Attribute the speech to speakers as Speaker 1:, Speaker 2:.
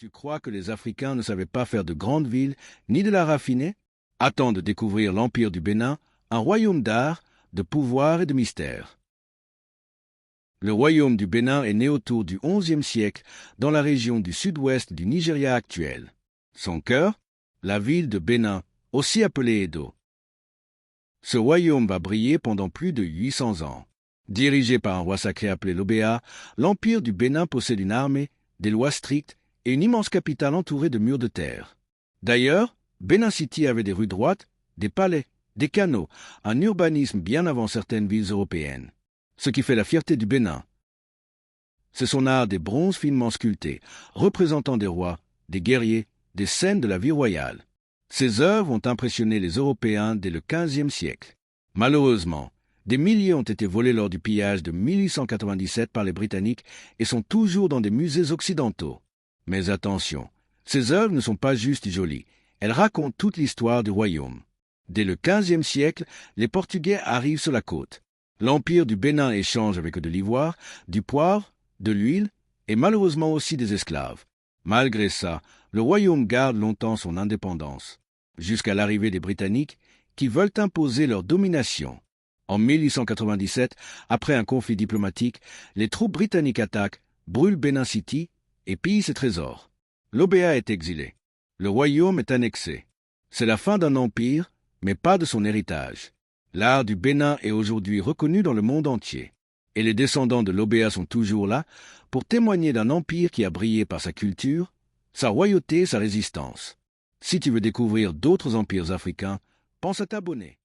Speaker 1: Tu crois que les Africains ne savaient pas faire de grandes villes, ni de la raffiner? Attends de découvrir l'Empire du Bénin, un royaume d'art, de pouvoir et de mystère. Le royaume du Bénin est né autour du XIe siècle dans la région du sud-ouest du Nigeria actuel. Son cœur, la ville de Bénin, aussi appelée Edo. Ce royaume va briller pendant plus de 800 ans. Dirigé par un roi sacré appelé l'Obéa, l'Empire du Bénin possède une armée, des lois strictes et une immense capitale entourée de murs de terre. D'ailleurs, Bénin City avait des rues droites, des palais, des canaux, un urbanisme bien avant certaines villes européennes. Ce qui fait la fierté du Bénin. C'est son art des bronzes finement sculptés, représentant des rois, des guerriers, des scènes de la vie royale. Ces œuvres ont impressionné les Européens dès le XVe siècle. Malheureusement, des milliers ont été volés lors du pillage de 1897 par les Britanniques et sont toujours dans des musées occidentaux. Mais attention, ces œuvres ne sont pas juste jolies, elles racontent toute l'histoire du royaume. Dès le XVe siècle, les Portugais arrivent sur la côte. L'Empire du Bénin échange avec de l'ivoire, du poivre, de l'huile et malheureusement aussi des esclaves. Malgré ça, le royaume garde longtemps son indépendance, jusqu'à l'arrivée des Britanniques qui veulent imposer leur domination. En 1897, après un conflit diplomatique, les troupes britanniques attaquent, brûlent Bénin City et pillent ses trésors. L'Obéa est exilé. Le royaume est annexé. C'est la fin d'un empire, mais pas de son héritage. L'art du Bénin est aujourd'hui reconnu dans le monde entier. Et les descendants de l'Obéa sont toujours là pour témoigner d'un empire qui a brillé par sa culture, sa royauté et sa résistance. Si tu veux découvrir d'autres empires africains, pense à t'abonner.